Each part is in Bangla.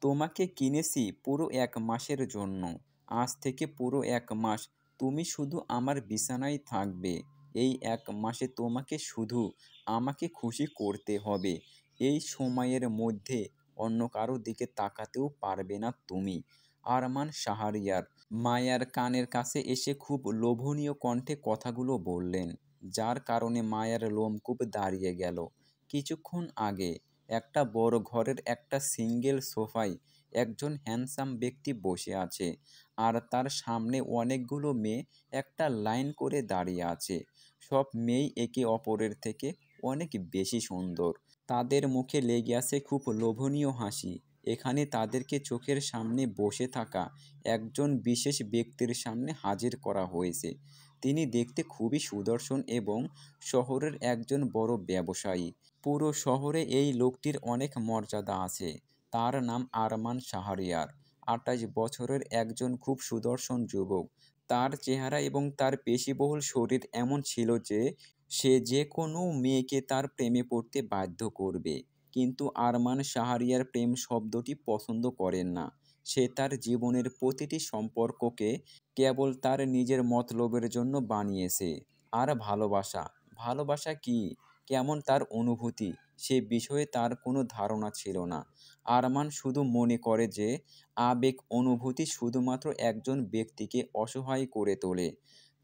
তোমাকে কিনেছি পুরো ১ মাসের জন্য। আজ থেকে পুরো ১ মাস তুমি শুধু আমার বিছানায় থাকবে। এই ১ মাসে তোমাকে শুধু আমাকে খুশি করতে হবে। এই সময়ের মধ্যে অন্য কারো দিকে তাকাতেও পারবে না তুমি। আরমান শাহরিয়ার মায়ার কানের কাছে এসে খুব লোভনীয় কণ্ঠে কথাগুলো বললেন, যার কারণে মায়ার লোমকূপ দাঁড়িয়ে গেল। কিছুক্ষণ আগে একটা বড় ঘরের একটা সিঙ্গেল সোফায় একজন হ্যান্ডসাম ব্যক্তি বসে আছে, আর তার সামনে অনেকগুলো মেয়ে একটা লাইন করে দাঁড়িয়ে আছে। সব মেয়েই একে অপরের থেকে অনেক বেশি সুন্দর। তাদের মুখে লেগে আছে খুব লোভনীয় হাসি। এখানে তাদেরকে চোখের সামনে বসে থাকা একজন বিশেষ ব্যক্তির সামনে হাজির করা হয়েছে। তিনি দেখতে খুবই সুদর্শন এবং শহরের একজন বড় ব্যবসায়ী। পুরো শহরে এই লোকটির অনেক মর্যাদা আছে। তার নাম আরমান শাহরিয়ার। ২৮ বছরের একজন খুব সুদর্শন যুবক। তার চেহারা এবং তার পেশিবহুল শরীর এমন ছিল যে সে যে কোনো মেয়েকে তার প্রেমে পড়তে বাধ্য করবে। কিন্তু আরমান শাহরিয়ার প্রেম শব্দটি পছন্দ করেন না। সে তার জীবনের প্রতিটি সম্পর্ককে কেবল তার নিজের মতলবের জন্য বানিয়েছে। আর ভালোবাসা, ভালোবাসা কী, কেমন তার অনুভূতি, সে বিষয়ে তার কোনো ধারণা ছিল না। আরমান শুধু মনে করে যে আবেগ অনুভূতি শুধুমাত্র একজন ব্যক্তিকে অসহায় করে তোলে।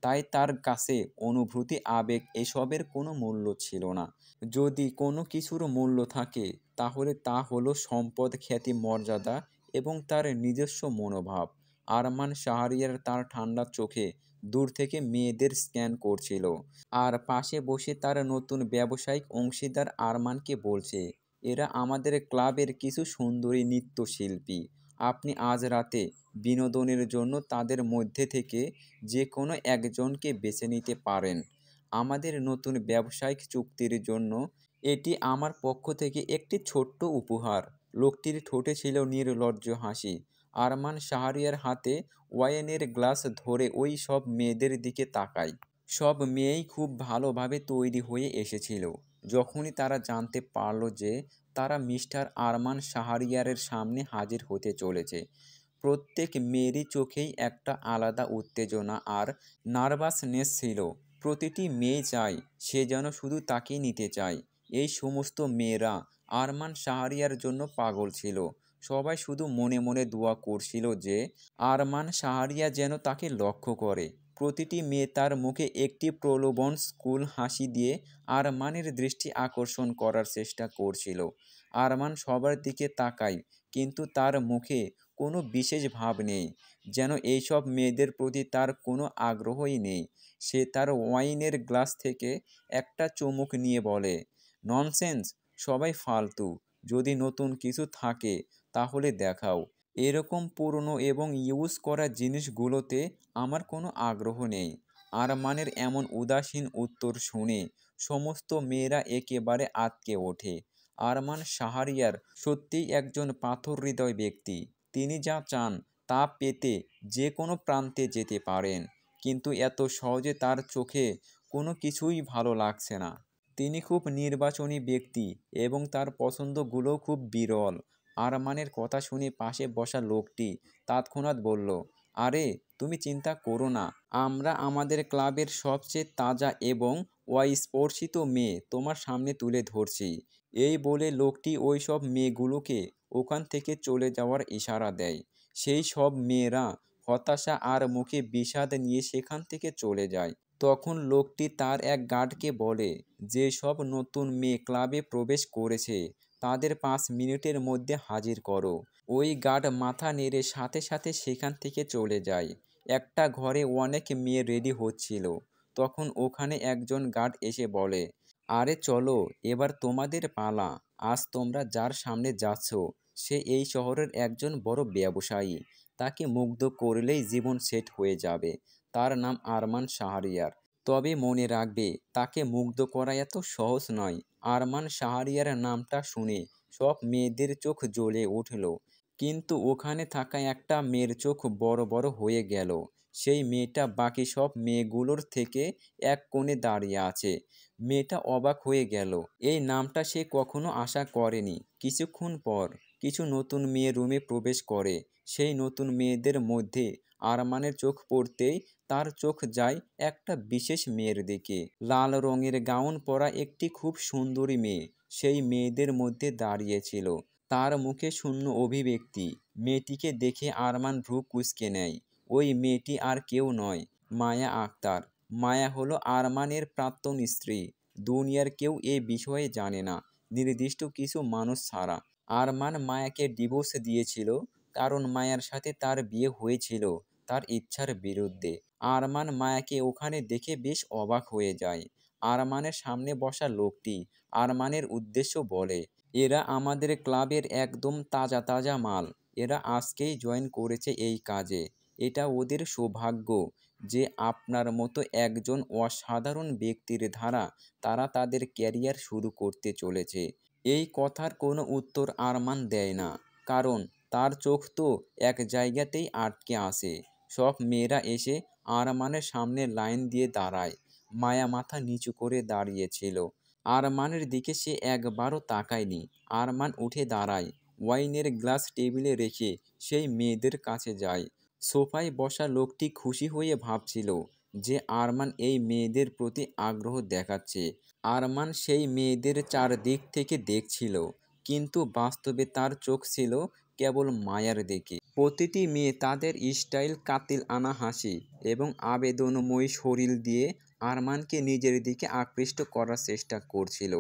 তাই তার কাছে অনুভূতি, আবেগ এসবের কোনো মূল্য ছিল না। যদি কোনো কিছুর মূল্য থাকে তাহলে তা হলো সম্পদ, খ্যাতি, মর্যাদা এবং তার নিজস্ব মনোভাব। আরমান শাহরিয়ার তার ঠান্ডা চোখে দূর থেকে মেয়েদের স্ক্যান করছিল, আর পাশে বসে তার নতুন ব্যবসায়িক অংশীদার আরমানকে বলছে, এরা আমাদের ক্লাবের কিছু সুন্দরী নৃত্যশিল্পী। আপনি আজ রাতে বিনোদনের জন্য তাদের মধ্যে থেকে যে কোনো একজনকে বেছে নিতে পারেন। আমাদের নতুন ব্যবসায়িক চুক্তির জন্য এটি আমার পক্ষ থেকে একটি ছোট্ট উপহার। লোকটির ঠোঁটে ছিল নির্লজ্জ হাসি। আরমান শাহরিয়ার হাতে ওয়াইনের গ্লাস ধরে ওই সব মেয়েদের দিকে তাকায়। সব মেয়েই খুব ভালোভাবে তৈরি হয়ে এসেছিল। যখনই তারা জানতে পারল যে তারা মিস্টার আরমান শাহরিয়ারের সামনে হাজির হতে চলেছে, প্রত্যেক মেয়েরই চোখেই একটা আলাদা উত্তেজনা আর নার্ভাসনেস ছিল। প্রতিটি মেয়ে চায় সে যেন শুধু তাকেই নিতে চায়। এই সমস্ত মেয়েরা আরমান শাহরিয়ার জন্য পাগল ছিল। সবাই শুধু মনে মনে দোয়া করছিল যে আরমান শাহরিয়া যেন তাকে লক্ষ্য করে। প্রতিটি মেয়ে তার মুখে একটি প্রলোভন স্কুল হাসি দিয়ে আরমানের দৃষ্টি আকর্ষণ করার চেষ্টা করছিল। আরমান সবার দিকে তাকায়, কিন্তু তার মুখে কোনো বিশেষ ভাব নেই, যেন এইসব মেয়েদের প্রতি তার কোনো আগ্রহই নেই। সে তার ওয়াইনের গ্লাস থেকে একটা চুমুক নিয়ে বলে, ননসেন্স, সবাই ফালতু। যদি নতুন কিছু থাকে তাহলে দেখাও। এরকম পুরনো এবং ইউজ করা জিনিসগুলোতে আমার কোনো আগ্রহ নেই। আরমানের এমন উদাসীন উত্তর শুনে সমস্ত মেয়েরা একেবারে আঁতকে ওঠে। আরমান শাহরিয়ার সত্যিই একজন পাথর হৃদয় ব্যক্তি। তিনি যা চান তা পেতে যে কোনো প্রান্তে যেতে পারেন, কিন্তু এত সহজে তার চোখে কোনো কিছুই ভালো লাগছে না। তিনি খুব নির্বাচনী ব্যক্তি এবং তার পছন্দগুলোও খুব বিরল। আরমানের কথা শুনে পাশে বসা লোকটি তৎক্ষণাৎ বলল, আরে তুমি চিন্তা করো না, আমরা আমাদের ক্লাবের সবচেয়ে তাজা এবং অস্পর্শিত মেয়ে তোমার সামনে তুলে ধরছি। এই বলে লোকটি ওই সব মেয়েগুলোকে ওখান থেকে চলে যাওয়ার ইশারা দেয়। সেই সব মেয়েরা হতাশা আর মুখে বিষাদ নিয়ে সেখান থেকে চলে যায়। তখন লোকটি তার এক গার্ডকে বলে, যে সব নতুন মেয়ে ক্লাবে প্রবেশ করেছে তাদের ৫ মিনিটের মধ্যে হাজির করো। ওই গার্ড মাথা নেড়ে সাথে সাথে সেখান থেকে চলে যায়। একটা ঘরে অনেক মেয়ে রেডি হচ্ছিল। তখন ওখানে একজন গার্ড এসে বলে, আরে চলো, এবার তোমাদের পালা। আজ তোমরা যার সামনে যাচ্ছ সে এই শহরের একজন বড় ব্যবসায়ী। তাকে মুগ্ধ করলেই জীবন সেট হয়ে যাবে। তার নাম আরমান শাহরিয়ার। তবে মনে রাখবে, তাকে মুগ্ধ করা এত সহজ নয়। আরমান শাহরিয়ার নামটা শুনে সব মেয়েদের চোখ জ্বলে উঠল, কিন্তু ওখানে থাকা একটা মেয়ের চোখ বড় বড় হয়ে গেল। সেই মেয়েটা বাকি সব মেয়েগুলোর থেকে এক কোণে দাঁড়িয়ে আছে। মেয়েটা অবাক হয়ে গেল। এই নামটা সে কখনো আশা করেনি। কিছুক্ষণ পর কিছু নতুন মেয়ে রুমে প্রবেশ করে। সেই নতুন মেয়েদের মধ্যে আরমানের চোখ পড়তেই তার চোখ যায় একটা বিশেষ মেয়ের দিকে। লাল রঙের গাউন পরা একটি খুব সুন্দরী মেয়ে সেই মেয়েদের মধ্যে দাঁড়িয়েছিল। তার মুখে শূন্য অভিব্যক্তি। মেয়েটিকে দেখে আরমান ভ্রু কুঁচকে নেয়। ওই মেয়েটি আর কেউ নয়, মায়া আক্তার। মায়া হলো আরমানের প্রাক্তন স্ত্রী। দুনিয়ার কেউ এ বিষয়ে জানে না, নির্দিষ্ট কিছু মানুষ ছাড়া। আরমান মায়াকে ডিভোর্স দিয়েছিল কারণ মায়ার সাথে তার বিয়ে হয়েছিল তার ইচ্ছার বিরুদ্ধে। আরমান মায়াকে ওখানে দেখে বেশ অবাক হয়ে যায়। আরমানের সামনে বসা লোকটি আরমানের উদ্দেশ্য বলে, এরা আমাদের ক্লাবের একদম তাজা তাজা মাল। এরা আজকেই জয়েন করেছে এই কাজে। এটা ওদের সৌভাগ্য যে আপনার মতো একজন অসাধারণ ব্যক্তির দ্বারা তারা তাদের ক্যারিয়ার শুরু করতে চলেছে। এই কথার কোনো উত্তর আরমান দেয় না, কারণ তার চোখ তো এক জায়গাতেই আটকে আসে। সব মেয়েরা এসে আরমানের সামনে লাইন দিয়ে দাঁড়ায়। মায়া মাথা নিচু করে দাঁড়িয়েছিল। আরমানের দিকে সে একবারও তাকায়নি। আরমান উঠে দাঁড়ায়, ওয়াইনের গ্লাস টেবিলে রেখে সেই মেয়েদের কাছে যায়। সোফায় বসা লোকটি খুশি হয়ে ভাবছিল যে আরমান এই মেয়েদের প্রতি আগ্রহ দেখাচ্ছে। আরমান সেই মেয়েদের চারদিক থেকে দেখছিল, কিন্তু বাস্তবে তার চোখ ছিল কেবল মায়ার দিকে। প্রতিটি মেয়ে তাদের স্টাইল কাতিল আনা হাসি এবং আবেদনময়ী শরীর দিয়ে আরমানকে নিজের দিকে আকৃষ্ট করার চেষ্টা করছিল।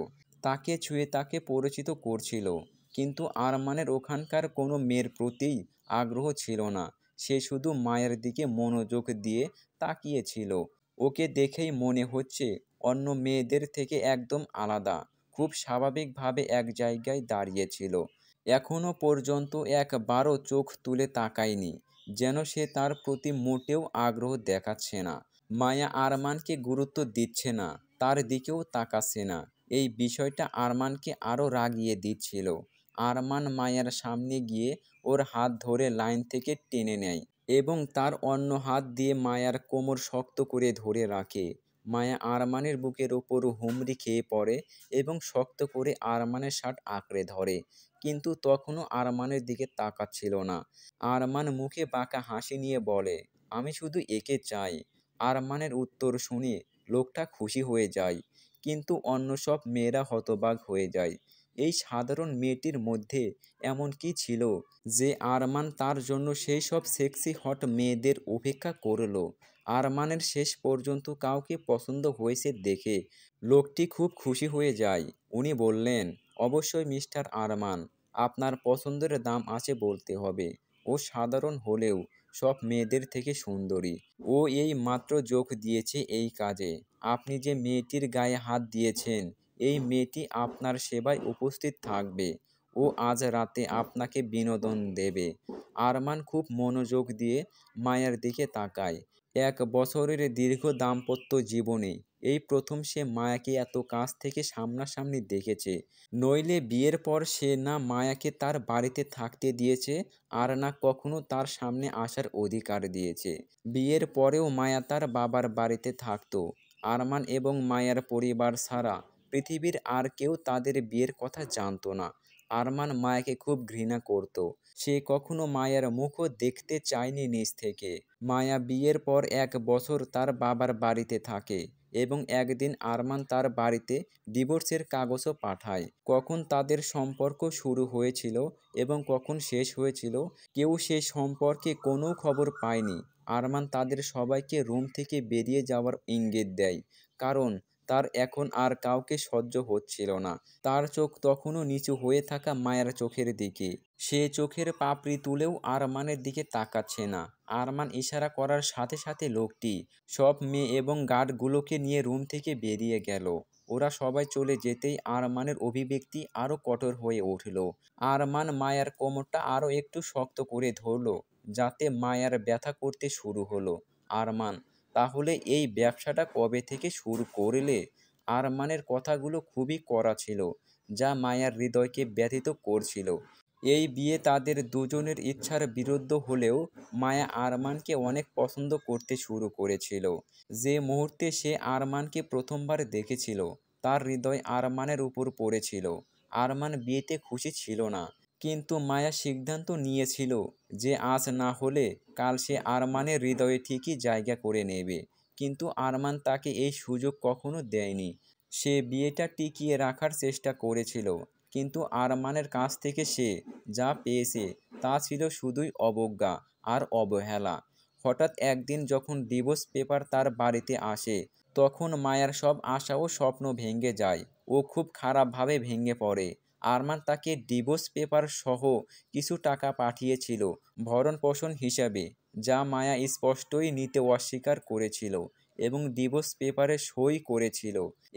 তাকে ছুঁয়ে তাকে পরিচিত করছিল। কিন্তু আরমানের ওখানকার কোনো মেয়ের প্রতিই আগ্রহ ছিল না। সে শুধু মায়ের দিকে মনোযোগ দিয়ে তাকিয়েছিল। ওকে দেখেই মনে হচ্ছে অন্য মেয়েদের থেকে একদম আলাদা। খুব স্বাভাবিকভাবে এক জায়গায় দাঁড়িয়েছিল। এখনও পর্যন্ত একবারও চোখ তুলে তাকায়নি, যেন সে তার প্রতি মোটেও আগ্রহ দেখাচ্ছে না। মায়া আরমানকে গুরুত্ব দিচ্ছে না, তার দিকেও তাকাচ্ছে না। এই বিষয়টা আরমানকে আরও রাগিয়ে দিচ্ছিল। আরমান মায়ার সামনে গিয়ে ওর হাত ধরে লাইন থেকে টেনে নেয় এবং তার অন্য হাত দিয়ে মায়ার কোমর শক্ত করে ধরে রাখে। মায়া আরমানের বুকের ওপর হুমড়ি খেয়ে পড়ে এবং শক্ত করে আরমানের শার্ট আঁকড়ে ধরে, কিন্তু তখনও আরমানের দিকে তাকাচ্ছিল না। আরমান মুখে বাঁকা হাসি নিয়ে বলে, আমি শুধু একে চাই। আরমানের উত্তর শুনে লোকটা খুশি হয়ে যায়, কিন্তু অন্য সব মেয়েরা হতবাক হয়ে যায়। এই সাধারণ মেয়েটির মধ্যে এমন কি ছিল যে আরমান তার জন্য সেই সব সেক্সি হট মেয়েদের উপেক্ষা করল? আরমানের শেষ পর্যন্ত কাউকে পছন্দ হয়েছে দেখে লোকটি খুব খুশি হয়ে যায়। উনি বললেন, অবশ্যই মিস্টার আরমান, আপনার পছন্দের দাম আছে বলতে হবে। ও সাধারণ হলেও সব মেয়েদের থেকে সুন্দরী। ও এই মাত্র যোগ দিয়েছে এই কাজে। আপনি যে মেয়েটির গায়ে হাত দিয়েছেন, এই মেয়েটি আপনার সেবায় উপস্থিত থাকবে। ও আজ রাতে আপনাকে বিনোদন দেবে। আরমান খুব মনোযোগ দিয়ে মায়ের দিকে তাকায়। 1 বছরের দীর্ঘ দাম্পত্য জীবনে এই প্রথম সে মায়াকে এত কাছ থেকে সামনাসামনি দেখেছে। নইলে বিয়ের পর সে না মায়াকে তার বাড়িতে থাকতে দিয়েছে, আর না কখনো তার সামনে আসার অধিকার দিয়েছে। বিয়ের পরেও মায়া তার বাবার বাড়িতে থাকতো। আরমান এবং মায়ার পরিবার ছাড়া পৃথিবীর আর কেউ তাদের বিয়ের কথা জানতো না। আরমান মায়াকে খুব ঘৃণা করত। সে কখনো মায়ার মুখও দেখতে চায়নি নিজ থেকে। মায়া বিয়ের পর 1 বছর তার বাবার বাড়িতে থাকে এবং একদিন আরমান তার বাড়িতে ডিভোর্সের কাগজও পাঠায়। কখন তাদের সম্পর্ক শুরু হয়েছিল এবং কখন শেষ হয়েছিল, কেউ সে সম্পর্কে কোনো খবর পায়নি। আরমান তাদের সবাইকে রুম থেকে বেরিয়ে যাওয়ার ইঙ্গিত দেয়, কারণ তার এখন আর কাউকে সহ্য হচ্ছিল না। তার চোখ তখনও নিচু হয়ে থাকা মায়ের চোখের দিকে। সে চোখের পাপড়ি তুলেও আরমানের দিকে তাকাচ্ছে না। আরমান ইশারা করার সাথে সাথে লোকটি সব মেয়ে এবং গার্ডগুলোকে নিয়ে রুম থেকে বেরিয়ে গেল। ওরা সবাই চলে যেতেই আরমানের অভিব্যক্তি আরও কঠোর হয়ে উঠল। আরমান মায়ার কোমরটা আরও একটু শক্ত করে ধরল, যাতে মায়ার ব্যথা করতে শুরু হলো। আরমান, তাহলে এই ব্যবসাটা কবে থেকে শুরু করলে? আরমানের কথাগুলো খুবই কড়া ছিল, যা মায়ার হৃদয়কে ব্যথিত করছিল। এই বিয়ে তাদের দুজনের ইচ্ছার বিরুদ্ধ হলেও মায়া আরমানকে অনেক পছন্দ করতে শুরু করেছিল। যে মুহূর্তে সে আরমানকে প্রথমবার দেখেছিল, তার হৃদয় আরমানের উপর পড়েছিল। আরমান বিয়েতে খুশি ছিল না, কিন্তু মায়া সিদ্ধান্ত নিয়েছিল যে আজ না হলে কাল সে আরমানের হৃদয়ে ঠিকই জায়গা করে নেবে। কিন্তু আরমান তাকে এই সুযোগ কখনো দেয়নি। সে বিয়েটা টিকিয়ে রাখার চেষ্টা করেছিল, কিন্তু আরমানের কাছ থেকে সে যা পেয়েছে তা ছিল শুধুই অবজ্ঞা আর অবহেলা। হঠাৎ একদিন যখন ডিভোর্স পেপার তার বাড়িতে আসে, তখন মায়ার সব আশা ও স্বপ্ন ভেঙে যায়। ও খুব খারাপভাবে ভেঙে পড়ে। আরমান তাকে ডিভোর্স পেপার সহ কিছু টাকা পাঠিয়েছিল ভরণ-পোষণ হিসাবে, যা মায়া স্পষ্টই নিতে অস্বীকার করেছিল এবং ডিভোর্স পেপারে সই করেছিল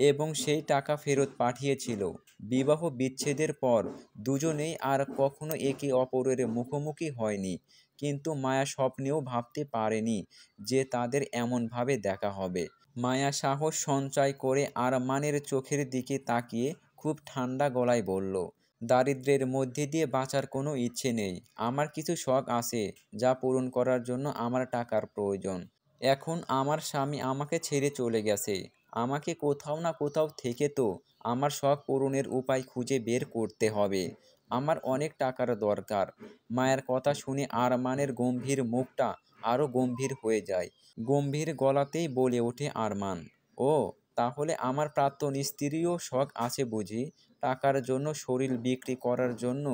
এবং সেই টাকা ফেরত পাঠিয়েছিল। বিবাহ বিচ্ছেদের পর দুজনেই আর কখনো একে অপরের মুখোমুখি হয়নি, কিন্তু মায়া স্বপ্নেও ভাবতে পারেনি যে তাদের এমনভাবে দেখা হবে। মায়া সাহস সঞ্চয় করে আরমানের চোখের দিকে তাকিয়ে খুব ঠান্ডা গলায় বলল, দারিদ্র্যের মধ্যে দিয়ে বাঁচার কোনো ইচ্ছে নেই। আমার কিছু শখ আছে যা পূরণ করার জন্য আমার টাকার প্রয়োজন। এখন আমার স্বামী আমাকে ছেড়ে চলে গেছে। আমাকে কোথাও না কোথাও থেকে তো আমার শখ পূরণের উপায় খুঁজে বের করতে হবে। আমার অনেক টাকার দরকার। মায়ের কথা শুনে আরমানের গম্ভীর মুখটা আরও গম্ভীর হয়ে যায়। গম্ভীর গলাতেই বলে ওঠে আরমান, ও তাহলে আমার প্রাক্তন স্ত্রীরও শখ আছে বুঝি? টাকার জন্য শরীর বিক্রি করার জন্য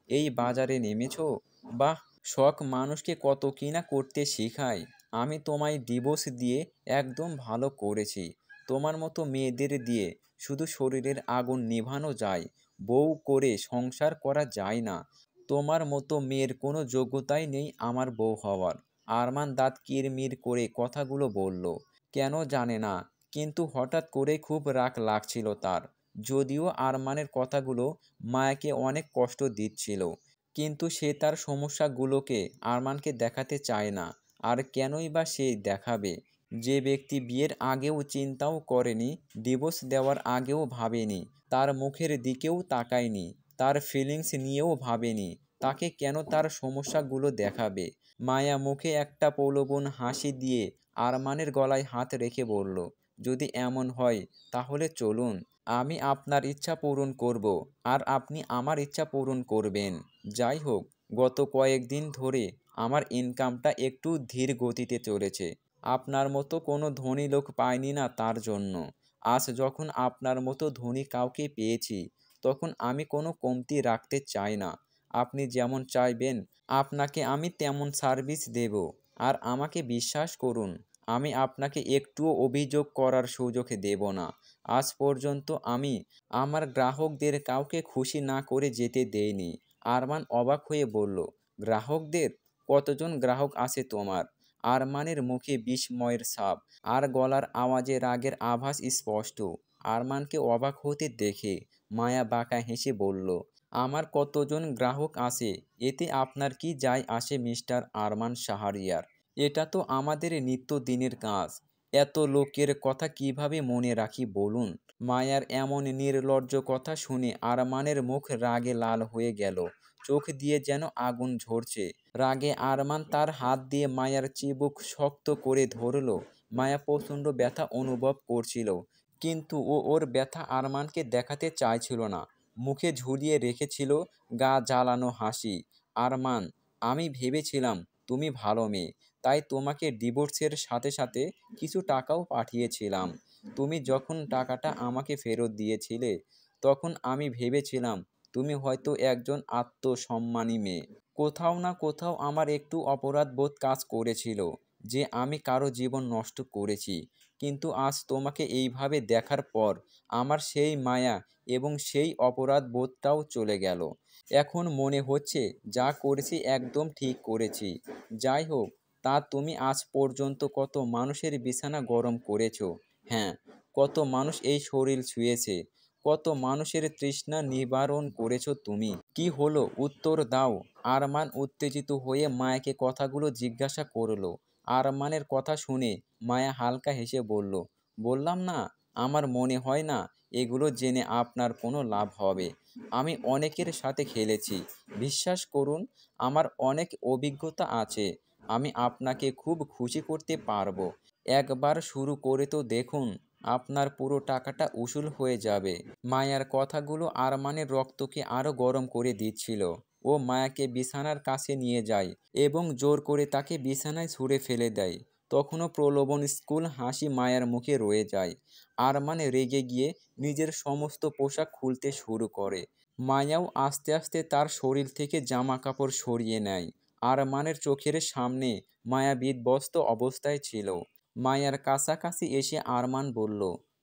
এই বাজারে নেমেছো? বাহ! শখ মানুষকে কত কিনা করতে শেখায়। আমি তোমায় ডিভোর্স দিয়ে একদম ভালো করেছি। তোমার মতো মেয়েদের দিয়ে শুধু শরীরের আগুন নেভানো যায়, বউ করে সংসার করা যায় না। তোমার মতো মেয়ের কোনো যোগ্যতাই নেই আমার বউ হওয়ার। আরমান দাঁত কিরমির করে কথাগুলো বলল। কেন জানে না, কিন্তু হঠাৎ করেই খুব রাগ লাগছিল তার। যদিও আরমানের কথাগুলো মায়াকে অনেক কষ্ট দিচ্ছিল, কিন্তু সে তার সমস্যাগুলোকে আরমানকে দেখাতে চায় না। আর কেনই বা সে দেখাবে? যে ব্যক্তি বিয়ের আগেও চিন্তাও করেনি, ডিভোর্স দেওয়ার আগেও ভাবেনি, তার মুখের দিকেও তাকায়নি, তার ফিলিংস নিয়েও ভাবেনি, তাকে কেন তার সমস্যাগুলো দেখাবে? মায়া মুখে একটা প্রলোভন হাসি দিয়ে আরমানের গলায় হাত রেখে বলল, যদি এমন হয় তাহলে চলুন। আমি আপনার ইচ্ছা পূরণ করব, আর আপনি আমার ইচ্ছা পূরণ করবেন। যাই হোক, গত কয়েকদিন ধরে আমার ইনকামটা একটু ধীর গতিতে চলেছে। আপনার মতো কোনো ধনী লোক পাইনি না তার জন্য। আজ যখন আপনার মতো ধনী কাউকে পেয়েছি, তখন আমি কোনো কমতি রাখতে চাই না। আপনি যেমন চাইবেন আপনাকে আমি তেমন সার্ভিস দেব। আর আমাকে বিশ্বাস করুন, আমি আপনাকে একটুও অভিযোগ করার সুযোগ দেব না। আজ পর্যন্ত আমি আমার গ্রাহকদের কাউকে খুশি না করে যেতে দেইনি। আরমান অবাক হয়ে বলল, গ্রাহকদের? কতজন গ্রাহক আছে তোমার? আরমানের মুখে বিস্ময়ের ছাপ, আর গলার আওয়াজে রাগের আভাস স্পষ্ট। আরমানকে অবাক হতে দেখে মায়া বাঁকা হেসে বলল, আমার কতজন গ্রাহক আছে এতে আপনার কি যায় আসে মিস্টার আরমান শাহরিয়ার? এটা তো আমাদের নিত্যদিনের কাজ। এত লোকের কথা কিভাবে মনে রাখি বলুন? মায়ার এমন নির্লজ্জ কথা শুনে আরমানের মুখ রাগে লাল হয়ে গেল। চোখ দিয়ে যেন আগুন ঝরছে। রাগে আরমান তার হাত দিয়ে মায়ার চিবুক শক্ত করে ধরল। মায়া প্রচণ্ড ব্যথা অনুভব করছিল, কিন্তু ও ওর ব্যথা আরমানকে দেখাতে চাইছিল না। মুখে ঝুলিয়ে রেখেছিল গা জ্বালানো হাসি। আরমান, আমি ভেবেছিলাম তুমি ভালো মেয়ে, তাই তোমাকে ডিভোর্সের সাথে সাথে কিছু টাকাও পাঠিয়েছিলাম। তুমি যখন টাকাটা আমাকে ফেরত দিয়েছিলে, তখন আমি ভেবেছিলাম তুমি হয়তো একজন আত্মসম্মানী মেয়ে। কোথাও না কোথাও আমার একটু অপরাধ বোধ কাজ করেছিল যে আমি কারো জীবন নষ্ট করেছি। কিন্তু আজ তোমাকে এইভাবে দেখার পর আমার সেই মায়া এবং সেই অপরাধ বোধটাও চলে গেল। এখন মনে হচ্ছে যা করেছি একদম ঠিক করেছি। যাই হোক, তা তুমি আজ পর্যন্ত কত মানুষের বিছানা গরম করেছো। হ্যাঁ, কত মানুষ এই শরীর ছুঁয়েছে, কত মানুষের তৃষ্ণা নিবারণ করেছো তুমি। কি হলো, উত্তর দাও। আরমান উত্তেজিত হয়ে মায়াকে কথাগুলো জিজ্ঞাসা করলো। আরমানের কথা শুনে মায়া হালকা হেসে বলল, বললাম না, আমার মনে হয় না এগুলো জেনে আপনার কোনো লাভ হবে। আমি অনেকের সাথে খেলেছি। বিশ্বাস করুন, আমার অনেক অভিজ্ঞতা আছে। আমি আপনাকে খুব খুশি করতে পারবো। একবার শুরু করে তো দেখুন, আপনার পুরো টাকাটা উসুল হয়ে যাবে। মায়ার কথাগুলো আরমানের রক্তকে আরও গরম করে দিচ্ছিল। ও মায়াকে বিছানার কাছে নিয়ে যায় এবং জোর করে তাকে বিছানায় ছুঁড়ে ফেলে দেয়। তখনও প্রলোভন স্কুল হাসি মায়ার মুখে রয়ে যায়। আরমান রেগে গিয়ে নিজের সমস্ত পোশাক খুলতে শুরু করে। মায়াও আস্তে আস্তে তার শরীর থেকে জামা কাপড় সরিয়ে নেয়। আরমানের চোখের সামনে মায়া বিধ্বস্ত অবস্থায় ছিল। মায়ার কাছাকাছি এসে আরমান বলল,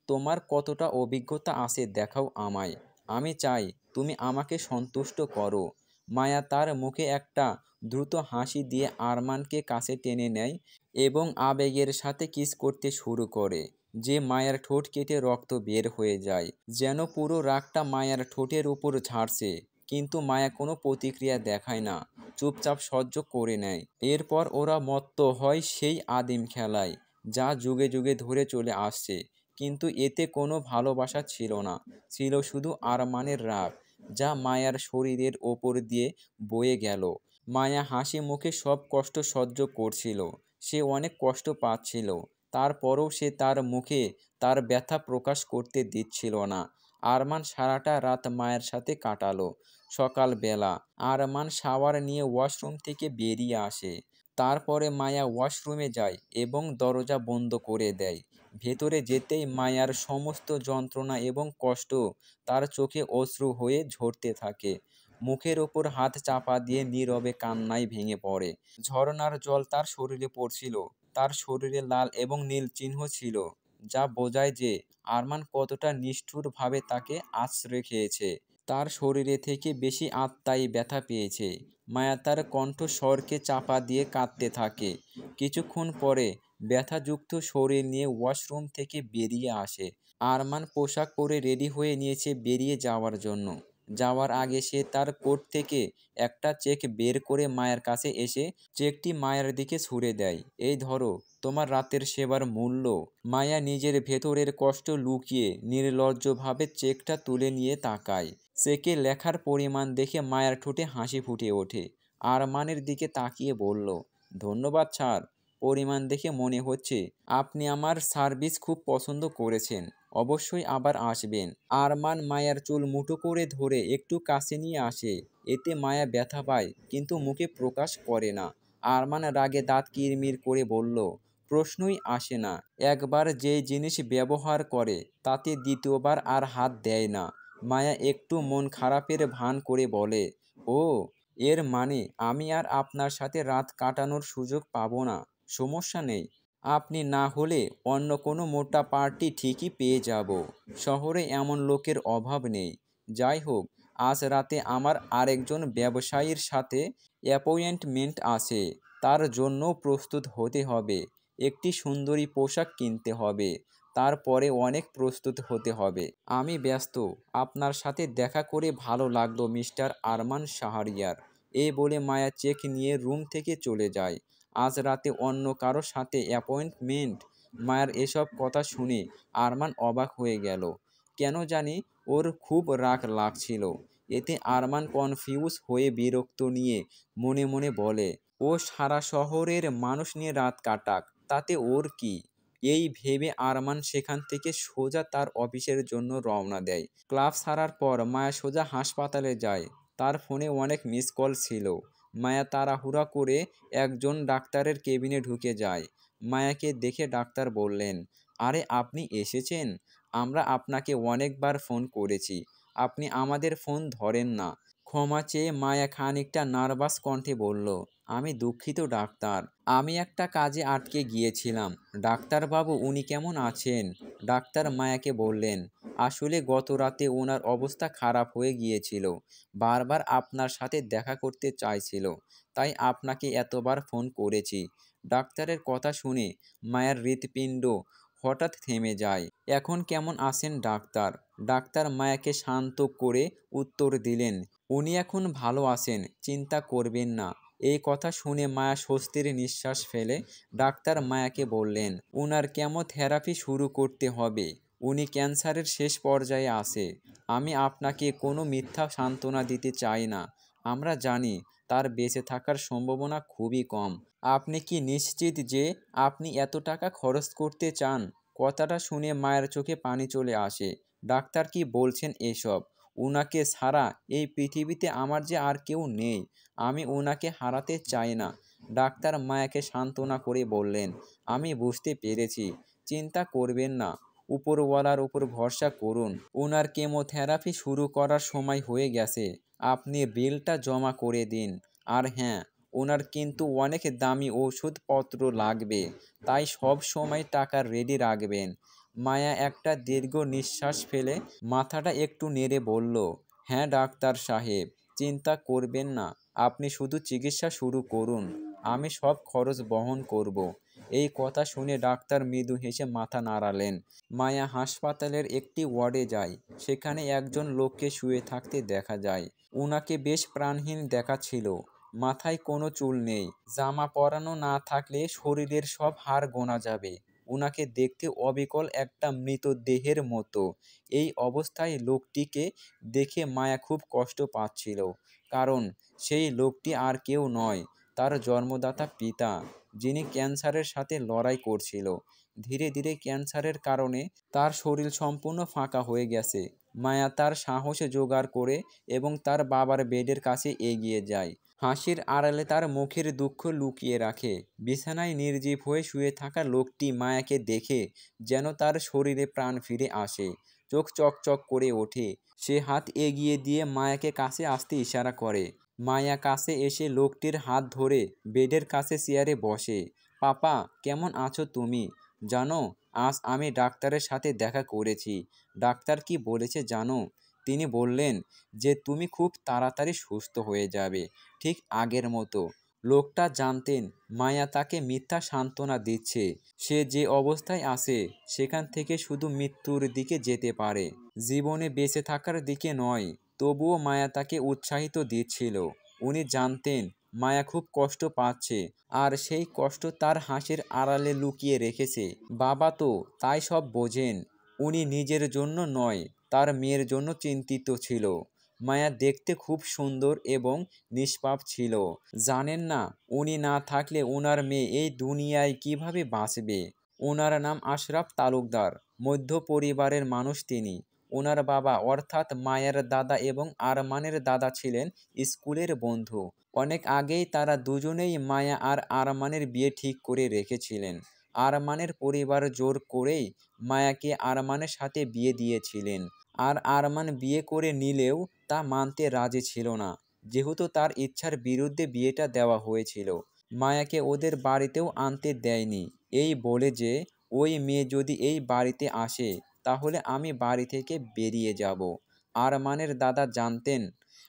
তোমার কতটা অভিজ্ঞতা আছে দেখাও আমায়। আমি চাই তুমি আমাকে সন্তুষ্ট করো। মায়া তার মুখে একটা দ্রুত হাসি দিয়ে আরমানকে কাছে টেনে নেয় এবং আবেগের সাথে কিস করতে শুরু করে, যে মায়ার ঠোঁট কেটে রক্ত বের হয়ে যায়। যেন পুরো রাগটা মায়ার ঠোঁটের উপর ঝাড়ছে। কিন্তু মায়া কোনো প্রতিক্রিয়া দেখায় না, চুপচাপ সহ্য করে নেয়। এরপর ওরা মত্ত হয় সেই আদিম খেলায়, যা যুগে যুগে ধরে চলে আসছে। কিন্তু এতে কোনো ভালোবাসা ছিল না, ছিল শুধু আরমানের রাগ, যা মায়ার শরীরের ওপর দিয়ে বয়ে গেল। মায়া হাসি মুখে সব কষ্ট সহ্য করছিল। সে অনেক কষ্ট পাচ্ছিল, তারপরও সে তার মুখে তার ব্যথা প্রকাশ করতে দিচ্ছিল না। আরমান সারাটা রাত মায়ের সাথে কাটালো। সকালবেলা আরমান শাওয়ার নিয়ে ওয়াশরুম থেকে বেরিয়ে আসে। তারপরে মায়া ওয়াশরুমে যায় এবং দরজা বন্ধ করে দেয়। ভেতরে যেতেই মায়ার সমস্ত যন্ত্রণা এবং কষ্ট তার চোখে অশ্রু হয়ে ঝরতে থাকে। মুখের ওপর হাত চাপা দিয়ে নীরবে কান্নায় ভেঙে পড়ে। ঝরনার জল তার শরীরে পড়ছিল। তার শরীরে লাল এবং নীল চিহ্ন ছিল, যা বোঝায় যে আরমান কতটা নিষ্ঠুরভাবে তাকে আছড়ে খেয়েছে। তার শরীরে থেকে বেশি আত্মাই ব্যথা পেয়েছে। মায়া তার কণ্ঠস্বরকে চাপা দিয়ে কাঁদতে থাকে। কিছুক্ষণ পরে ব্যথাযুক্ত শরীর নিয়ে ওয়াশরুম থেকে বেরিয়ে আসে। আরমান পোশাক পরে রেডি হয়ে নিয়েছে বেরিয়ে যাওয়ার জন্য। যাওয়ার আগে সে তার কোট থেকে একটা চেক বের করে মায়ের কাছে এসে চেকটি মায়ের দিকে ছুঁড়ে দেয়। এই ধরো তোমার রাতের সেবার মূল্য। মায়া নিজের ভেতরের কষ্ট লুকিয়ে নির্লজ্জভাবে চেকটা তুলে নিয়ে তাকায়। চেকে লেখার পরিমাণ দেখে মায়ের ঠোঁটে হাসি ফুটে ওঠে। আরমানের দিকে তাকিয়ে বলল, ধন্যবাদ স্যার। পরিমাণ দেখে মনে হচ্ছে আপনি আমার সার্ভিস খুব পছন্দ করেছেন। অবশ্যই আবার আসবেন। আরমান মায়ার চুল মুঠো করে ধরে একটু কাছে নিয়ে আসে। এতে মায়া ব্যথা পায় কিন্তু মুখে প্রকাশ করে না। আরমান রাগে দাঁত কিরমির করে বলল, প্রশ্নই আসে না। একবার যে জিনিস ব্যবহার করে তাতে দ্বিতীয়বার আর হাত দেয় না। মায়া একটু মন খারাপের ভান করে বলে, ও, এর মানে আমি আর আপনার সাথে রাত কাটানোর সুযোগ পাবো না। সমস্যা নেই, আপনি না হলে অন্য কোনো মোটা পার্টি ঠিকই পেয়ে যাব। শহরে এমন লোকের অভাব নেই। যাই হোক, আজ রাতে আমার আরেকজন ব্যবসায়ীর সাথে অ্যাপয়েন্টমেন্ট আছে। তার জন্যও প্রস্তুত হতে হবে। একটি সুন্দরী পোশাক কিনতে হবে। তারপরে অনেক প্রস্তুত হতে হবে। আমি ব্যস্ত। আপনার সাথে দেখা করে ভালো লাগলো মিস্টার আরমান শাহরিয়ার। এই বলে মায়া চেক নিয়ে রুম থেকে চলে যায়। আজ রাতে অন্য কারো সাথে অ্যাপয়েন্টমেন্ট। মায়ের এসব কথা শুনে আরমান অবাক হয়ে গেল। কেন জানি ওর খুব রাগ লাগছিল। এতে আরমান কনফিউজ হয়ে বিরক্ত নিয়ে মনে মনে বলে, ও সারা শহরের মানুষ নিয়ে রাত কাটাক, তাতে ওর কি। এই ভেবে আরমান সেখান থেকে সোজা তার অফিসের জন্য রওনা দেয়। ক্লাব ছাড়ার পর মায়া সোজা হাসপাতালে যায়। তার ফোনে অনেক মিস কল ছিল। মায়া তাড়াহুড়া করে একজন ডাক্তারের কেবিনে ঢুকে যায়। মায়াকে দেখে ডাক্তার বললেন, আরে আপনি এসেছেন। আমরা আপনাকে অনেকবার ফোন করেছি, আপনি আমাদের ফোন ধরেন না। ক্ষমা চেয়ে মায়া খানিকটা নার্ভাস কণ্ঠে বলল, আমি দুঃখিত ডাক্তার, আমি একটা কাজে আটকে গিয়েছিলাম। ডাক্তারবাবু উনি কেমন আছেন? ডাক্তার মায়াকে বললেন, আসলে গত রাতে ওনার অবস্থা খারাপ হয়ে গিয়েছিল। বারবার আপনার সাথে দেখা করতে চাইছিল, তাই আপনাকে এতবার ফোন করেছি। ডাক্তারের কথা শুনে মায়ের হৃৎপিণ্ড হঠাৎ থেমে যায়। এখন কেমন আছেন ডাক্তার? ডাক্তার মায়াকে শান্ত করে উত্তর দিলেন, উনি এখন ভালো আছেন, চিন্তা করবেন না। এই কথা শুনে মায়া স্বস্তির নিঃশ্বাস ফেলে। ডাক্তার মায়াকে বললেন, উনার কেমোথেরাপি শুরু করতে হবে। উনি ক্যান্সারের শেষ পর্যায়ে আছে। আমি আপনাকে কোনো মিথ্যা সান্ত্বনা দিতে চাই না। আমরা জানি তার বেঁচে থাকার সম্ভাবনা খুবই কম। আপনি কি নিশ্চিত যে আপনি এত টাকা খরচ করতে চান? কথাটা শুনে মায়ের চোখে পানি চলে আসে। ডাক্তার কি বলছেন এসব? উনাকে ছাড়া এই পৃথিবীতে আমার যে আর কেউ নেই। আমি উনাকে হারাতে চাই না। ডাক্তার মায়াকে সান্ত্বনা করে বললেন, আমি বুঝতে পেরেছি। চিন্তা করবেন না। উপরওয়ালার উপর ভরসা করুন। উনার কেমোথেরাপি শুরু করার সময় হয়ে গেছে। আপনি বিলটা জমা করে দিন। আর হ্যাঁ, উনার কিন্তু অনেক দামি ওষুধপত্র লাগবে, তাই সব সময় টাকা রেডি রাখবেন। মায়া একটা দীর্ঘ নিঃশ্বাস ফেলে মাথাটা একটু নেড়ে বলল, হ্যাঁ ডাক্তার সাহেব, চিন্তা করবেন না। আপনি শুধু চিকিৎসা শুরু করুন। আমি সব খরচ বহন করব। এই কথা শুনে ডাক্তার মৃদু হেসে মাথা নাড়ালেন। মায়া হাসপাতালের একটি ওয়ার্ডে যায়। সেখানে একজন লোককে শুয়ে থাকতে দেখা যায়। উনাকে বেশ প্রাণহীন দেখাচ্ছিল। মাথায় কোনো চুল নেই। জামা পরানো না থাকলে শরীরের সব হাড় গোনা যাবে। উনাকে দেখতে অবিকল একটা মৃতদেহের মতো। এই অবস্থায় লোকটিকে দেখে মায়া খুব কষ্ট পাচ্ছিল। কারণ সেই লোকটি আর কেউ নয়, তার জন্মদাতা পিতা, যিনি ক্যান্সারের সাথে লড়াই করছিল। ধীরে ধীরে ক্যান্সারের কারণে তার শরীর সম্পূর্ণ ফাঁকা হয়ে গেছে। মায়া তার সাহস জোগাড় করে এবং তার বাবার বেডের কাছে এগিয়ে যায়। হাসির আড়ালে তার মুখের দুঃখ লুকিয়ে রাখে। বিছানায় নির্জীব হয়ে শুয়ে থাকা লোকটি মায়াকে দেখে যেন তার শরীরে প্রাণ ফিরে আসে। চোখ চকচক করে ওঠে। সে হাত এগিয়ে দিয়ে মায়াকে কাছে আসতে ইশারা করে। মায়া কাছে এসে লোকটির হাত ধরে বেডের কাছে চেয়ারে বসে। পাপা, কেমন আছো তুমি? জানো, আজ আমি ডাক্তারের সাথে দেখা করেছি। ডাক্তার কি বলেছে জানো? তিনি বললেন যে তুমি খুব তাড়াতাড়ি সুস্থ হয়ে যাবে, ঠিক আগের মতো। লোকটা জানতেন মায়া তাকে মিথ্যা সান্ত্বনা দিচ্ছে। সে যে অবস্থায় আছে সেখান থেকে শুধু মৃত্যুর দিকে যেতে পারে, জীবনে বেঁচে থাকার দিকে নয়। তবুও মায়া তাকে উৎসাহিত দিচ্ছিল। উনি জানতেন মায়া খুব কষ্ট পাচ্ছে, আর সেই কষ্ট তার হাসির আড়ালে লুকিয়ে রেখেছে। বাবা তো তাই সব বোঝেন। উনি নিজের জন্য নয়, তার মেয়ের জন্য চিন্তিত ছিল। মায়া দেখতে খুব সুন্দর এবং নিষ্পাপ ছিল। জানেন না, উনি না থাকলে ওনার মেয়ে এই দুনিয়ায় কিভাবে বাঁচবে। ওনার নাম আশরাফ তালুকদার। মধ্য পরিবারের মানুষ তিনি। ওনার বাবা অর্থাৎ মায়ের দাদা এবং আরমানের দাদা ছিলেন স্কুলের বন্ধু। অনেক আগেই তারা দুজনেই মায়া আর আরমানের বিয়ে ঠিক করে রেখেছিলেন। আরমানের পরিবার জোর করেই মায়াকে আরমানের সাথে বিয়ে দিয়েছিলেন। আর আরমান বিয়ে করে নিলেও তা মানতে রাজি ছিল না, যেহেতু তার ইচ্ছার বিরুদ্ধে বিয়েটা দেওয়া হয়েছিল। মায়াকে ওদের বাড়িতেও আনতে দেয়নি, এই বলে যে ওই মেয়ে যদি এই বাড়িতে আসে তাহলে আমি বাড়ি থেকে বেরিয়ে যাব। আরমানের দাদা জানতেন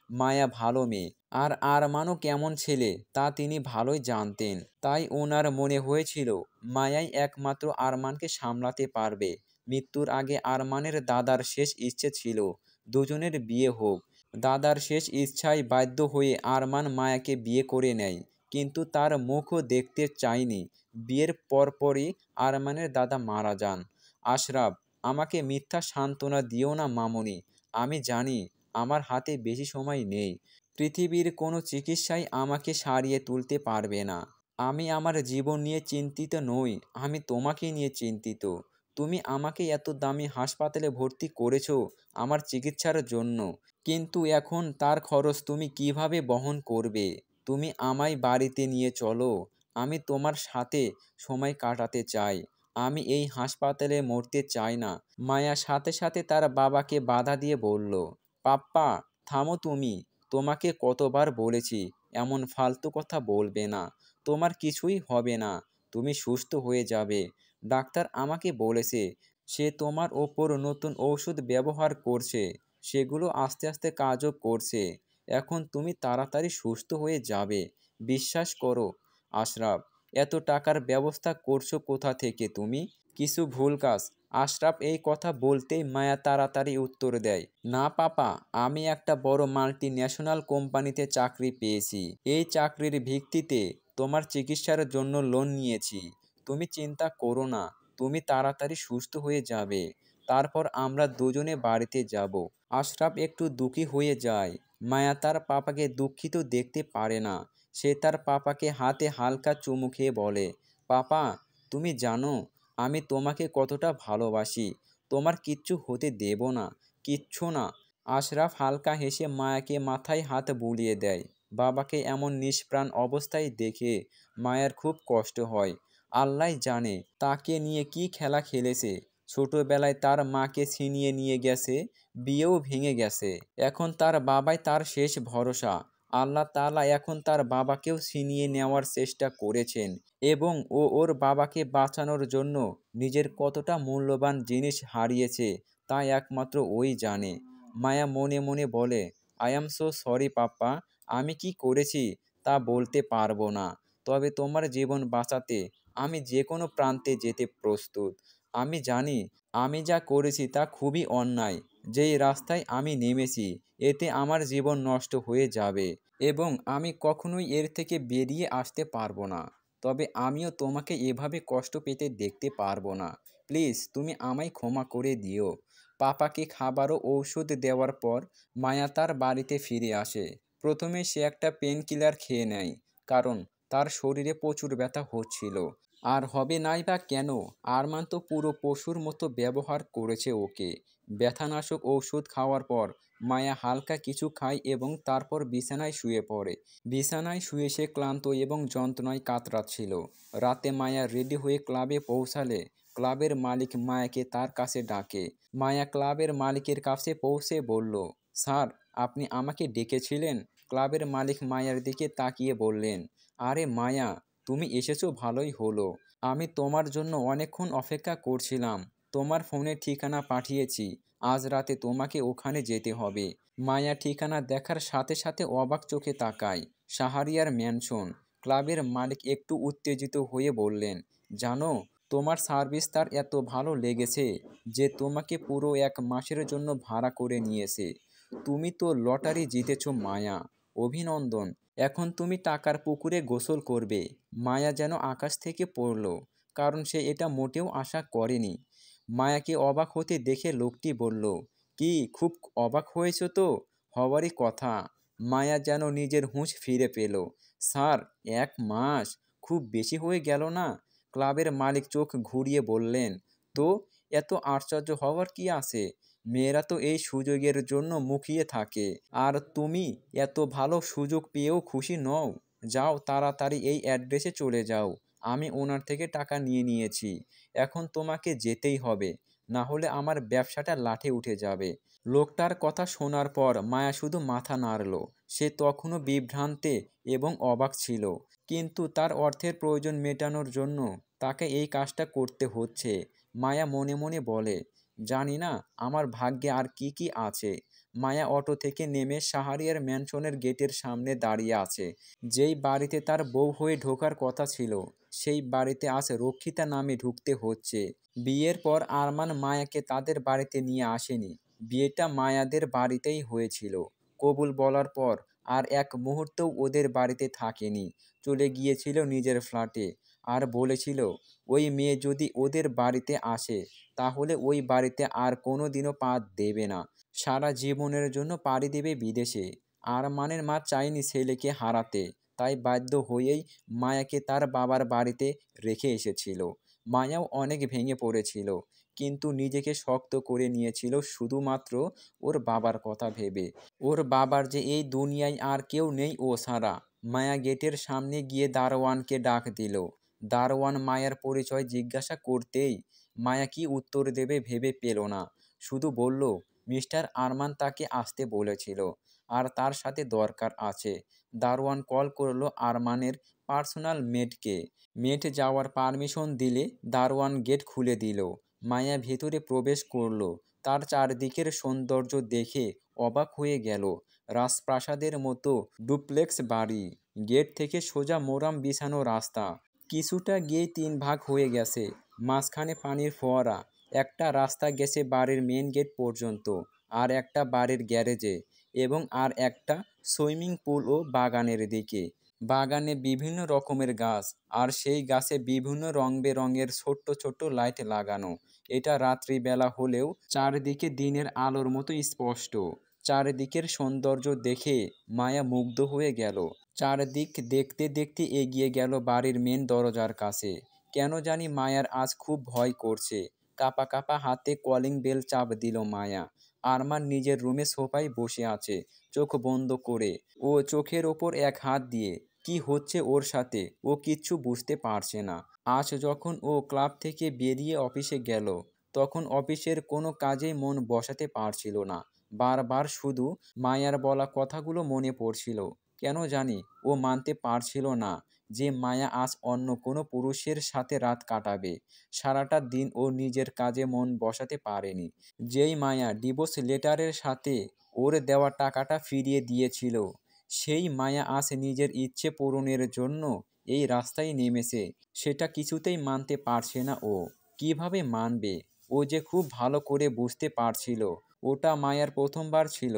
মায়া ভালো মেয়ে, আর আরমানও কেমন ছেলে তা তিনি ভালোই জানতেন। তাই ওনার মনে হয়েছিল মায়াই একমাত্র আরমানকে সামলাতে পারবে। মৃত্যুর আগে আরমানের দাদার শেষ ইচ্ছে ছিল দুজনের বিয়ে হোক। দাদার শেষ ইচ্ছায় বাধ্য হয়ে আরমান মায়াকে বিয়ে করে নেয়, কিন্তু তার মুখও দেখতে চায়নি। বিয়ের পরপরই আরমানের দাদা মারা যান। আশরাফ, আমাকে মিথ্যা সান্ত্বনা দিও না মামুনি। আমি জানি আমার হাতে বেশি সময় নেই। পৃথিবীর কোনো চিকিৎসাই আমাকে সারিয়ে তুলতে পারবে না। আমি আমার জীবন নিয়ে চিন্তিত নই, আমি তোমাকে নিয়ে চিন্তিত। তুমি আমাকে এত দামি হাসপাতালে ভর্তি করেছো আমার চিকিৎসার জন্য, কিন্তু এখন তার খরচ তুমি কিভাবে বহন করবে? তুমি আমায় বাড়িতে নিয়ে চলো। আমি তোমার সাথে সময় কাটাতে চাই। আমি এই হাসপাতালে মরতে চাই না। মায়া সাথে সাথে তার বাবাকে বাধা দিয়ে বলল, পাপ্পা, থামো তুমি। তোমাকে কতবার বলেছি এমন ফালতু কথা বলবে না। তোমার কিছুই হবে না। তুমি সুস্থ হয়ে যাবে। ডাক্তার আমাকে বলেছে সে তোমার ওপর নতুন ঔষধ ব্যবহার করছে। সেগুলো আস্তে আস্তে কাজও করছে। এখন তুমি তাড়াতাড়ি সুস্থ হয়ে যাবে। বিশ্বাস করো। আশরাফ, এত টাকার ব্যবস্থা করছো কোথা থেকে তুমি? কিছু ভুল কাজ। আশরাফ এই কথা বলতেই মায়া তাড়াতাড়ি উত্তর দেয়, না পাপা, আমি একটা বড় মাল্টি ন্যাশনাল কোম্পানিতে চাকরি পেয়েছি। এই চাকরির ভিত্তিতে তোমার চিকিৎসার জন্য লোন নিয়েছি। তুমি চিন্তা করো না, তুমি তাড়াতাড়ি সুস্থ হয়ে যাবে। তারপর আমরা দুজনে বাড়িতে যাব। আশরাফ একটু দুঃখী হয়ে যায়। মায়া তার পাপাকে দুঃখিত দেখতে পারে না। সে তার পাপাকে হাতে হালকা চুমু খেয়ে বলে, পাপা, তুমি জানো আমি তোমাকে কতটা ভালোবাসি। তোমার কিচ্ছু হতে দেব না, কিচ্ছু না। আশরাফ হালকা হেসে মায়াকে মাথায় হাত বুলিয়ে দেয়। বাবাকে এমন নিষ্প্রাণ অবস্থায় দেখে মায়ার খুব কষ্ট হয়। আল্লাহই জানে তাকে নিয়ে কি খেলা খেলেছে। ছোটবেলায় তার মাকে ছিনিয়ে নিয়ে গেছে, বিয়েও ভেঙে গেছে। এখন তার বাবাই তার শেষ ভরসা। আল্লাহ তাআলা এখন তার বাবাকেও ছিনিয়ে নেওয়ার চেষ্টা করেছেন এবং ওর বাবাকে বাঁচানোর জন্য নিজের কতটা মূল্যবান জিনিস হারিয়েছে তা একমাত্র ওই জানে। মায়া মনে মনে বলে, আই অ্যাম সো সরি পাপ্পা, আমি কি করেছি তা বলতে পারবো না। তবে তোমার জীবন বাঁচাতে আমি যে কোনো প্রান্তে যেতে প্রস্তুত। আমি জানি আমি যা করেছি তা খুবই অন্যায়। যেই রাস্তায় আমি নেমেছি এতে আমার জীবন নষ্ট হয়ে যাবে এবং আমি কখনোই এর থেকে বেরিয়ে আসতে পারবো না। তবে আমিও তোমাকে এভাবে কষ্ট পেতে দেখতে পারবো না। প্লিজ তুমি আমায় ক্ষমা করে দিও। পাপাকে খাবার ও ঔষধ দেওয়ার পর মায়া তার বাড়িতে ফিরে আসে। প্রথমে সে একটা পেন কিলার খেয়ে নেয়, কারণ তার শরীরে প্রচুর ব্যথা হচ্ছিল। আর হবে নাই বা কেন, আরমান তো পুরো পশুর মতো ব্যবহার করেছে ওকে। ব্যথানাশক ঔষধ খাওয়ার পর মায়া হালকা কিছু খায় এবং তারপর বিছানায় শুয়ে পড়ে। বিছানায় শুয়ে সে ক্লান্ত এবং যন্ত্রণায় কাতরাচ্ছিল। রাতে মায়া রেডি হয়ে ক্লাবে পৌঁছালে ক্লাবের মালিক মায়াকে তার কাছে ডাকে। মায়া ক্লাবের মালিকের কাছে পৌঁছে বলল, স্যার, আপনি আমাকে ডেকেছিলেন? ক্লাবের মালিক মায়ার দিকে তাকিয়ে বললেন, আরে মায়া, তুমি এসেছো ভালোই হলো। আমি তোমার জন্য অনেকক্ষণ অপেক্ষা করছিলাম। তোমার ফোনে ঠিকানা পাঠিয়েছি। আজ রাতে তোমাকে ওখানে যেতে হবে। মায়া ঠিকানা দেখার সাথে সাথে অবাক চোখে তাকায়। শাহরিয়ার ম্যানশন। ক্লাবের মালিক একটু উত্তেজিত হয়ে বললেন, জানো, তোমার সার্ভিস তার এত ভালো লেগেছে যে তোমাকে পুরো 1 মাসের জন্য ভাড়া করে নিয়েছে। তুমি তো লটারি জিতেছো মায়া। অভিনন্দন। এখন তুমি টাকার পুকুরে গোসল করবে। মায়া যেন আকাশ থেকে পড়ল, কারণ সে এটা মোটেও আশা করেনি। মায়াকে অবাক হতে দেখে লোকটি বলল, কি খুব অবাক হয়েছ তো? হওয়ারই কথা। মায়া যেন নিজের হুঁশ ফিরে পেল। স্যার, 1 মাস খুব বেশি হয়ে গেল না? ক্লাবের মালিক চোখ ঘুরিয়ে বললেন, তো এত আশ্চর্য হওয়ার কি আছে? মেয়েরা তো এই সুযোগের জন্য মুখিয়ে থাকে। আর তুমি এত ভালো সুযোগ পেয়েও খুশি নও? যাও তাড়াতাড়ি এই অ্যাড্রেসে চলে যাও। আমি ওনার থেকে টাকা নিয়ে নিয়েছি। এখন তোমাকে যেতেই হবে, না হলে আমার ব্যবসাটা লাঠে উঠে যাবে। লোকটার কথা শোনার পর মায়া শুধু মাথা নাড়ল। সে তখনও বিভ্রান্তে এবং অবাক ছিল, কিন্তু তার অর্থের প্রয়োজন মেটানোর জন্য তাকে এই কাজটা করতে হচ্ছে। মায়া মনে মনে বলে, জানি না আমার ভাগ্যে আর কি কি আছে। মায়া অটো থেকে নেমে শাহরিয়ার ম্যানশনের গেটের সামনে দাঁড়িয়ে আছে। যেই বাড়িতে তার বউ হয়ে ঢোকার কথা ছিল, সেই বাড়িতে আজ রক্ষিতা নামে ঢুকতে হচ্ছে। বিয়ের পর আরমান মায়াকে তাদের বাড়িতে নিয়ে আসেনি। বিয়েটা মায়াদের বাড়িতেই হয়েছিল। কবুল বলার পর আর এক মুহূর্তও ওদের বাড়িতে থাকেনি। চলে গিয়েছিল নিজের ফ্ল্যাটে। আর বলেছিল, ওই মেয়ে যদি ওদের বাড়িতে আসে তাহলে ওই বাড়িতে আর কোনো দিনও পা দেবে না। সারা জীবনের জন্য পাড়ি দেবে বিদেশে। আরমানের মা চায়নি ছেলেকে হারাতে, তাই বাধ্য হয়েই মায়াকে তার বাবার বাড়িতে রেখে এসেছিল। মায়াও অনেক ভেঙে পড়েছিল, কিন্তু নিজেকে শক্ত করে নিয়েছিল শুধুমাত্র ওর বাবার কথা ভেবে। ওর বাবার যে এই দুনিয়ায় আর কেউ নেই ও ছাড়া। মায়া গেটের সামনে গিয়ে দারোয়ানকে ডাক দিল। দারোয়ান মায়ার পরিচয় জিজ্ঞাসা করতেই মায়া কি উত্তর দেবে ভেবে পেল না। শুধু বলল, মিস্টার আরমান তাকে আসতে বলেছিল আর তার সাথে দরকার আছে। দারোয়ান কল করলো আরমানের পার্সোনাল মেডকে। মেড যাওয়ার পারমিশন দিলে দারোয়ান গেট খুলে দিল। মায়া ভেতরে প্রবেশ করলো। তার চারদিকের সৌন্দর্য দেখে অবাক হয়ে গেল। রাজপ্রাসাদের মতো ডুপ্লেক্স বাড়ি, গেট থেকে সোজা মোরাম বিছানো রাস্তা। কিছুটা গিয়েই 3 ভাগ হয়ে গেছে। মাঝখানে পানির ফোয়ারা। একটা রাস্তা গেছে বাড়ির মেন গেট পর্যন্ত, আর একটা বাড়ির গ্যারেজে, এবং আর একটা সুইমিং পুল ও বাগানের দিকে। বাগানে বিভিন্ন রকমের গাছ, আর সেই গাছে বিভিন্ন রং বেরঙের ছোট্ট ছোট্ট লাইট লাগানো। এটা রাত্রিবেলা হলেও চারদিকে দিনের আলোর মতো স্পষ্ট। চারদিকের সৌন্দর্য দেখে মায়া মুগ্ধ হয়ে গেল। চারদিক দেখতে দেখতে এগিয়ে গেল বাড়ির মেন দরজার কাছে। কেন জানি মায়ার আজ খুব ভয় করছে। কাঁপা কাঁপা হাতে কলিং বেল চাপ দিল মায়া। আরমান নিজের রুমে সোফায় বসে আছে, চোখ বন্ধ করে। ও চোখের ওপর এক হাত দিয়ে। কি হচ্ছে ওর সাথে ও কিচ্ছু বুঝতে পারছে না। আজ যখন ও ক্লাব থেকে বেরিয়ে অফিসে গেল, তখন অফিসের কোনো কাজেই মন বসাতে পারছিল না। বারবার শুধু মায়ার বলা কথাগুলো মনে পড়ছিল। কেন জানি ও মানতে পারছিল না যে মায়া আজ অন্য কোনো পুরুষের সাথে রাত কাটাবে। সারাটা দিন ও নিজের কাজে মন বসাতে পারেনি। যেই মায়া ডিভোর্স লেটারের সাথে ওর দেওয়া টাকাটা ফিরিয়ে দিয়েছিল, সেই মায়া আজ নিজের ইচ্ছে পূরণের জন্য এই রাস্তায় নেমেছে। সেটা কিছুতেই মানতে পারছে না ও। কিভাবে মানবে? ও যে খুব ভালো করে বুঝতে পারছিল ওটা মায়ার প্রথমবার ছিল,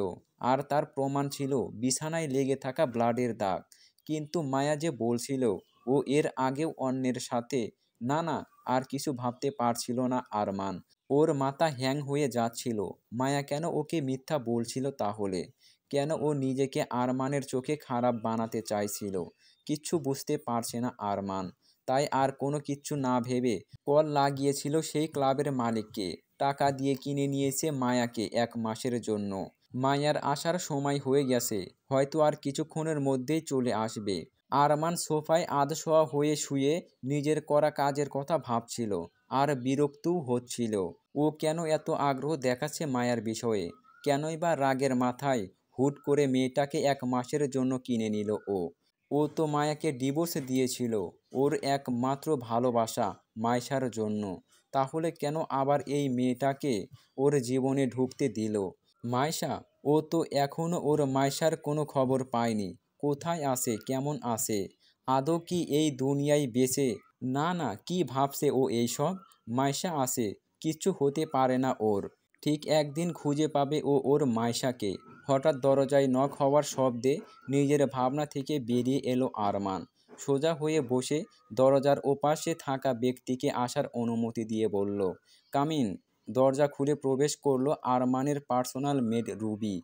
আর তার প্রমাণ ছিল বিছানায় লেগে থাকা ব্লাডের দাগ। কিন্তু মায়া যে বলছিল ও এর আগেও অন্যের সাথে। না না, আর কিছু ভাবতে পারছিল না আরমান। ওর মাথা হ্যাং হয়ে যাচ্ছিল। মায়া কেন ওকে মিথ্যা বলছিল তাহলে? কেন ও নিজেকে আরমানের চোখে খারাপ বানাতে চাইছিল? কিচ্ছু বুঝতে পারছে না আরমান। তাই আর কোনো কিচ্ছু না ভেবে কল লাগিয়েছিল সেই ক্লাবের মালিককে। টাকা দিয়ে কিনে নিয়েছে মায়াকে 1 মাসের জন্য। মায়ার আসার সময় হয়ে গেছে, হয়তো আর কিছুক্ষণের মধ্যেই চলে আসবে। আরমান সোফায় আধশোয়া হয়ে শুয়ে নিজের করা কাজের কথা ভাবছিল, আর বিরক্তও হচ্ছিল। ও কেন এত আগ্রহ দেখাচ্ছে মায়ার বিষয়ে? কেনই বা রাগের মাথায় হুট করে মেয়েটাকে 1 মাসের জন্য কিনে নিল ও? ও তো মায়াকে ডিভোর্স দিয়েছিল ওর একমাত্র ভালোবাসা মাইশার জন্য। তাহলে কেন আবার এই মেয়েটাকে ওর জীবনে ঢুকতে দিল? মাইশা? ও তো এখনও ওর মাইশার কোনো খবর পায়নি। কোথায় আছে, কেমন আছে? আদৌ কি এই দুনিয়ায় বেঁচে? না না, কি ভাবছে ও এইসব? মাইশা আছে, কিচ্ছু হতে পারে না ওর। ঠিক একদিন খুঁজে পাবে ও ওর মাইশাকে। হঠাৎ দরজায় নক হওয়ার শব্দে নিজের ভাবনা থেকে বেরিয়ে এলো আরমান। সোজা হয়ে বসে দরজার ওপাশে থাকা ব্যক্তিকে আসার অনুমতি দিয়ে বলল, কাম ইন। দরজা খুলে প্রবেশ করলো আরমানের পার্সোনাল মেড রুবি।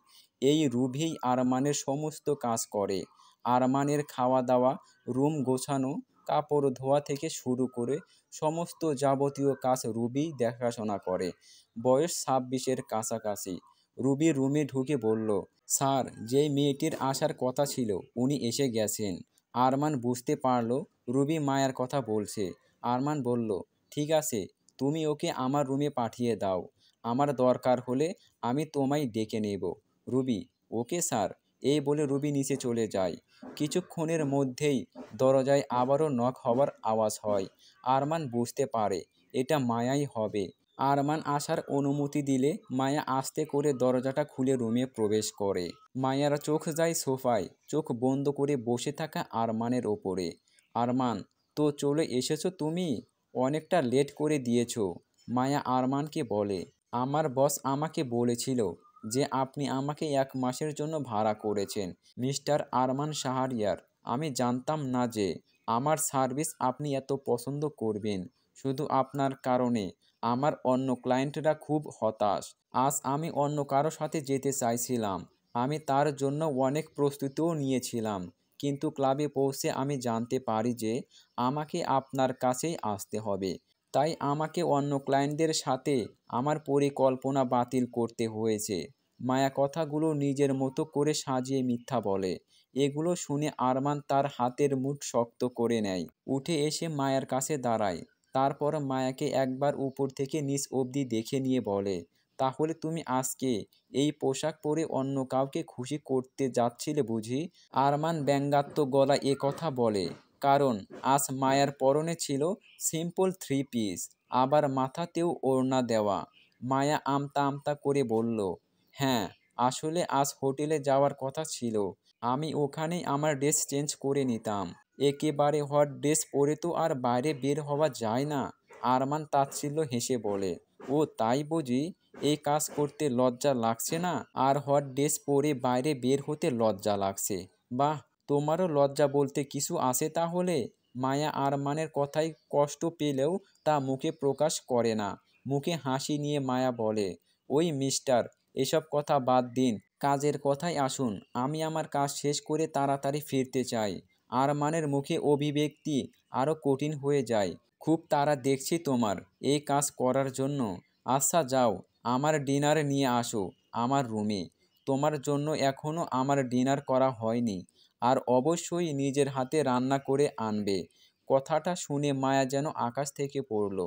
এই রুবিই আরমানের সমস্ত কাজ করে। আরমানের খাওয়া দাওয়া, রুম গোছানো, কাপড় ধোয়া থেকে শুরু করে সমস্ত যাবতীয় কাজ রুবি দেখাশোনা করে। বয়স 26-এর কাছাকাছি। রুবি রুমে ঢুকে বলল, স্যার, যেই মেয়েটির আসার কথা ছিল উনি এসে গেছেন। আরমান বুঝতে পারল রুবি মায়ার কথা বলছে। আরমান বলল, ঠিক আছে, তুমি ওকে আমার রুমে পাঠিয়ে দাও। আমার দরকার হলে আমি তোমায় ডেকে নেব। Ruby, okay sir. এই বলে রুবি নিচে চলে যায়। কিছুক্ষণের মধ্যেই দরজায় আবারও নক হওয়ার আওয়াজ হয়। আরমান বুঝতে পারে এটা মায়াই হবে। আরমান আসার অনুমতি দিলে মায়া আস্তে করে দরজাটা খুলে রুমে প্রবেশ করে। মায়ার চোখ যায় সোফায়, চোখ বন্ধ করে বসে থাকা আরমানের ওপরে। আরমান, তো চলে এসেছো তুমি? অনেকটা লেট করে দিয়েছো। মায়া আরমানকে বলে, আমার বস আমাকে বলেছিল যে আপনি আমাকে 1 মাসের জন্য ভাড়া করেছেন, মিস্টার আরমান শাহরিয়ার। আমি জানতাম না যে আমার সার্ভিস আপনি এত পছন্দ করবেন। শুধু আপনার কারণে আমার অন্য ক্লায়েন্টরা খুব হতাশ। আজ আমি অন্য কারো সাথে যেতে চাইছিলাম। আমি তার জন্য অনেক প্রস্তুতিও নিয়েছিলাম। কিন্তু ক্লাবে পৌঁছে আমি জানতে পারি যে আমাকে আপনার কাছেই আসতে হবে। তাই আমাকে অন্য ক্লায়েন্টদের সাথে আমার পরিকল্পনা বাতিল করতে হয়েছে। মায়া কথাগুলো নিজের মতো করে সাজিয়ে মিথ্যা বলে। এগুলো শুনে আরমান তার হাতের মুঠ শক্ত করে নেয়। উঠে এসে মায়ার কাছে দাঁড়ায়। তারপর মায়াকে একবার উপর থেকে নিচ অবধি দেখে নিয়ে বলে, তাহলে তুমি আজকে এই পোশাক পরে অন্য কাউকে খুশি করতে যাচ্ছিলে বুঝি? আরমান ব্যঙ্গাত্মক গলায় এ কথা বলে, কারণ আজ মায়ার পরনে ছিল সিম্পল 3 পিস, আবার মাথাতেও ওড়না দেওয়া। মায়া আমতা আমতা করে বলল, হ্যাঁ, আসলে আজ হোটেলে যাওয়ার কথা ছিল। আমি ওখানেই আমার ড্রেস চেঞ্জ করে নিতাম। একেবারে হট ড্রেস পরে তো আর বাইরে বের হওয়া যায় না। আরমান তাচ্ছিল্য হেসে বলে, ও তাই বুঝি? এই কাজ করতে লজ্জা লাগছে না? আর হট ড্রেস পরে বাইরে বের হতে লজ্জা লাগছে? বাহ, তোমারও লজ্জা বলতে কিছু আছে তাহলে? মায়া আরমানের কথায় কষ্ট পেলেও তা মুখে প্রকাশ করে না। মুখে হাসি নিয়ে মায়া বলে, ওই মিস্টার, এসব কথা বাদ দিন, কাজের কথায় আসুন। আমি আমার কাজ শেষ করে তাড়াতাড়ি ফিরতে চাই। আরমানের মুখে অভিব্যক্তি আরও কঠিন হয়ে যায়। খুব তাড়া দেখছি তোমার এই কাজ করার জন্য। আচ্ছা যাও, আমার ডিনার নিয়ে আসো। আমার রুমে। তোমার জন্য এখনও আমার ডিনার করা হয়নি, আর অবশ্যই নিজের হাতে রান্না করে আনবে। কথাটা শুনে মায়া যেন আকাশ থেকে পড়ল।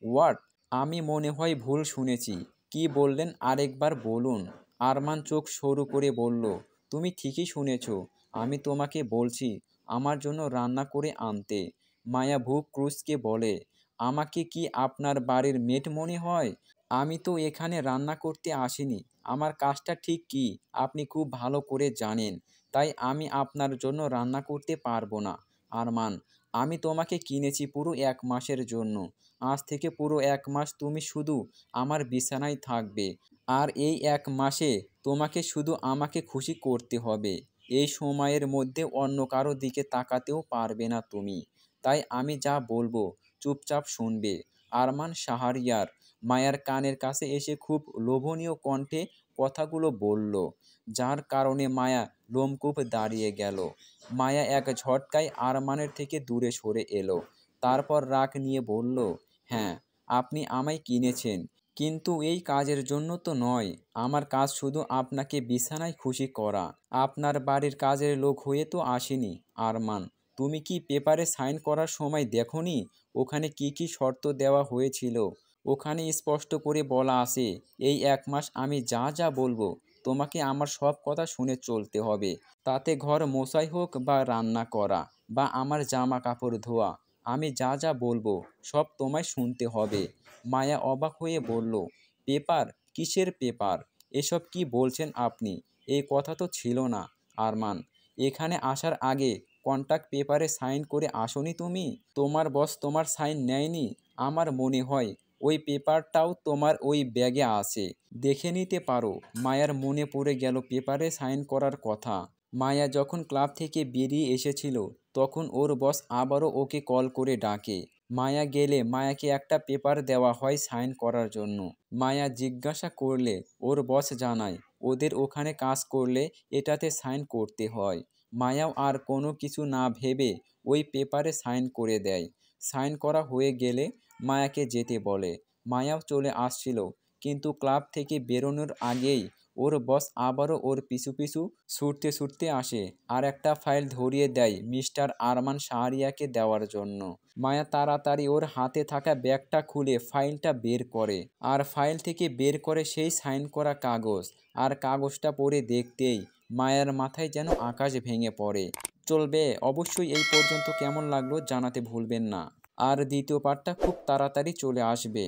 হোয়াট? আমি মনে হয় ভুল শুনেছি। কি বললেন আরেকবার বলুন। আরমান চোখ সরু করে বলল, তুমি ঠিকই শুনেছ। আমি তোমাকে বলছি আমার জন্য রান্না করে আনতে। মায়া ভ্রু কুঁচকে বলে, আমাকে কি আপনার বাড়ির মেট মনে হয়? আমি তো এখানে রান্না করতে আসিনি। আমার কাজটা ঠিক কী আপনি খুব ভালো করে জানেন। তাই আমি আপনার জন্য রান্না করতে পারবো না। আরমান, আমি তোমাকে কিনেছি পুরো ১ মাসের জন্য। আজ থেকে পুরো ১ মাস তুমি শুধু আমার বিছানায় থাকবে। আর এই ১ মাসে তোমাকে শুধু আমাকে খুশি করতে হবে। এই সময়ের মধ্যে অন্য কারো দিকে তাকাতেও পারবে না তুমি। তাই আমি যা বলবো চুপচাপ শুনবে। আরমান শাহরিয়ার মায়ার কানের কাছে এসে খুব লোভনীয় কণ্ঠে কথাগুলো বলল, যার কারণে মায়া লোমকূপ দাঁড়িয়ে গেল। মায়া এক ঝটকায় আরমানের থেকে দূরে সরে এলো। তারপর রাগ নিয়ে বলল, হ্যাঁ, আপনি আমায় কিনেছেন, কিন্তু এই কাজের জন্য তো নয়। আমার কাজ শুধু আপনাকে বিছানায় খুশি করা। আপনার বাড়ির কাজের লোক হয়ে তো আসেনি। আরমান, তুমি কি পেপারে সাইন করার সময় দেখোনি ওখানে কি কি শর্ত দেওয়া হয়েছিল? ওখানে স্পষ্ট করে বলা আছে, এই ১ মাস আমি যা যা বলবো তোমাকে আমার সব কথা শুনে চলতে হবে। তাতে ঘর মোছাই হোক বা রান্না করা বা আমার জামা কাপড় ধোয়া, আমি যা যা বলবো সব তোমায় শুনতে হবে। মায়া অবাক হয়ে বলল, পেপার? কিসের পেপার? এসব কি বলছেন আপনি? এই কথা তো ছিল না। আরমান, এখানে আসার আগে কন্ট্রাক্ট পেপারে সাইন করে আসোনি তুমি? তোমার বস তোমার সাইন নেয়নি? আমার মনে হয় ওই পেপারটাও তোমার ওই ব্যাগে আছে, দেখে নিতে পারো। মায়ার মনে পড়ে গেল পেপারে সাইন করার কথা। মায়া যখন ক্লাব থেকে বেরিয়ে এসেছিল তখন ওর বস আবারও ওকে কল করে ডাকে। মায়া গেলে মায়াকে একটা পেপার দেওয়া হয় সাইন করার জন্য। মায়া জিজ্ঞাসা করলে ওর বস জানায় ওদের ওখানে কাজ করলে এটাতে সাইন করতে হয়। মায়াও আর কোনো কিছু না ভেবে ওই পেপারে সাইন করে দেয়। সাইন করা হয়ে গেলে মায়াকে যেতে বলে। মায়াও চলে আসছিল, কিন্তু ক্লাব থেকে বেরোনোর আগেই ওর বস আবারও ওর পিছু পিছু ছুটতে ছুটতে আসে আর একটা ফাইল ধরিয়ে দেয় মিস্টার আরমান শাহরিয়ারকে দেওয়ার জন্য। মায়া তাড়াতাড়ি ওর হাতে থাকা ব্যাগটা খুলে ফাইলটা বের করে, আর ফাইল থেকে বের করে সেই সাইন করা কাগজ। আর কাগজটা পড়ে দেখতেই মায়ার মাথায় যেন আকাশ ভেঙে পড়ে। চলবে, অবশ্যই এই পর্যন্ত কেমন লাগলো জানাতে ভুলবেন না। আর দ্বিতীয় পার্টটা খুব তাড়াতাড়ি চলে আসবে।